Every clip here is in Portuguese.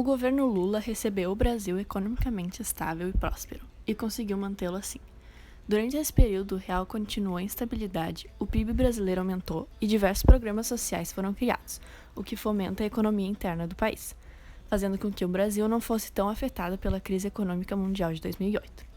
O governo Lula recebeu o Brasil economicamente estável e próspero, e conseguiu mantê-lo assim. Durante esse período, o real continuou em estabilidade, o PIB brasileiro aumentou e diversos programas sociais foram criados, o que fomenta a economia interna do país, fazendo com que o Brasil não fosse tão afetado pela crise econômica mundial de 2008.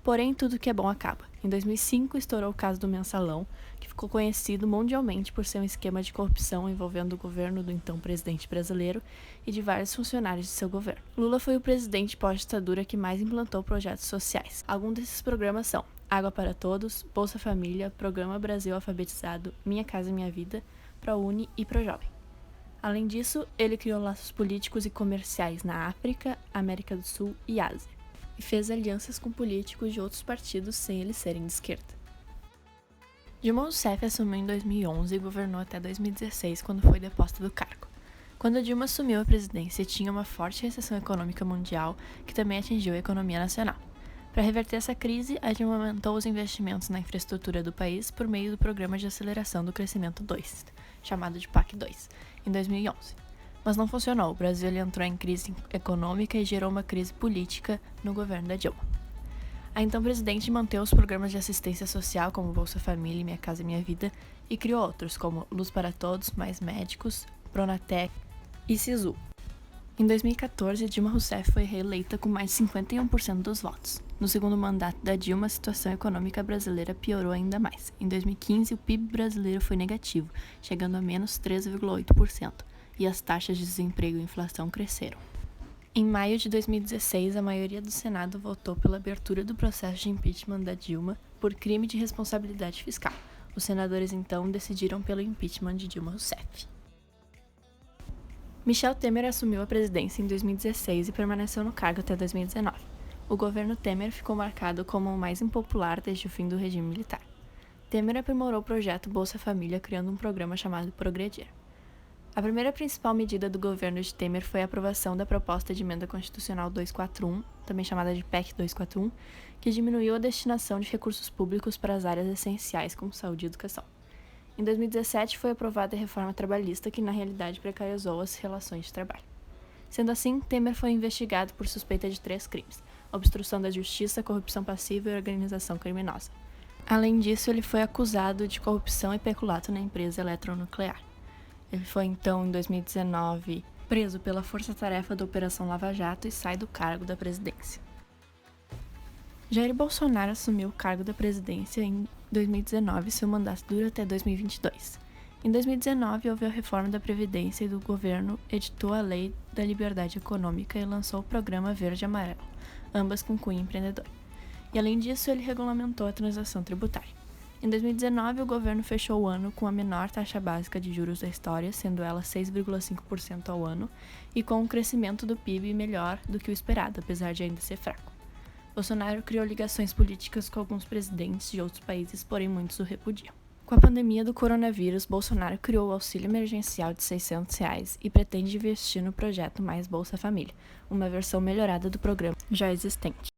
Porém, tudo que é bom acaba. Em 2005, estourou o caso do Mensalão, que ficou conhecido mundialmente por ser um esquema de corrupção envolvendo o governo do então presidente brasileiro e de vários funcionários de seu governo. Lula foi o presidente pós-ditadura que mais implantou projetos sociais. Alguns desses programas são Água para Todos, Bolsa Família, Programa Brasil Alfabetizado, Minha Casa Minha Vida, ProUni e ProJovem. Além disso, ele criou laços políticos e comerciais na África, América do Sul e Ásia, e fez alianças com políticos de outros partidos sem eles serem de esquerda. Dilma Rousseff assumiu em 2011 e governou até 2016, quando foi deposta do cargo. Quando Dilma assumiu a presidência, tinha uma forte recessão econômica mundial que também atingiu a economia nacional. Para reverter essa crise, a Dilma aumentou os investimentos na infraestrutura do país por meio do Programa de Aceleração do Crescimento 2, chamado de PAC 2, em 2011. Mas não funcionou, o Brasil entrou em crise econômica e gerou uma crise política no governo da Dilma. A então presidente manteve os programas de assistência social como Bolsa Família, Minha Casa Minha Vida e criou outros como Luz para Todos, Mais Médicos, Pronatec e Sisu. Em 2014, Dilma Rousseff foi reeleita com mais de 51% dos votos. No segundo mandato da Dilma, a situação econômica brasileira piorou ainda mais. Em 2015, o PIB brasileiro foi negativo, chegando a menos 3,8%. E as taxas de desemprego e inflação cresceram. Em maio de 2016, a maioria do Senado votou pela abertura do processo de impeachment da Dilma por crime de responsabilidade fiscal. Os senadores, então, decidiram pelo impeachment de Dilma Rousseff. Michel Temer assumiu a presidência em 2016 e permaneceu no cargo até 2019. O governo Temer ficou marcado como o mais impopular desde o fim do regime militar. Temer aprimorou o projeto Bolsa Família, criando um programa chamado Progredir. A primeira principal medida do governo de Temer foi a aprovação da proposta de emenda constitucional 241, também chamada de PEC 241, que diminuiu a destinação de recursos públicos para as áreas essenciais como saúde e educação. Em 2017 foi aprovada a reforma trabalhista, que na realidade precarizou as relações de trabalho. Sendo assim, Temer foi investigado por suspeita de 3 crimes: obstrução da justiça, corrupção passiva e organização criminosa. Além disso, ele foi acusado de corrupção e peculato na empresa eletronuclear. Ele foi, então, em 2019, preso pela força-tarefa da Operação Lava Jato e sai do cargo da presidência. Jair Bolsonaro assumiu o cargo da presidência em 2019 e seu mandato dura até 2022. Em 2019, houve a reforma da Previdência e do governo editou a Lei da Liberdade Econômica e lançou o Programa Verde e Amarelo, ambas com cunho empreendedor. E, além disso, ele regulamentou a transação tributária. Em 2019, o governo fechou o ano com a menor taxa básica de juros da história, sendo ela 6,5% ao ano, e com um crescimento do PIB melhor do que o esperado, apesar de ainda ser fraco. Bolsonaro criou ligações políticas com alguns presidentes de outros países, porém muitos o repudiam. Com a pandemia do coronavírus, Bolsonaro criou o auxílio emergencial de R$ 600 e pretende investir no projeto Mais Bolsa Família, uma versão melhorada do programa já existente.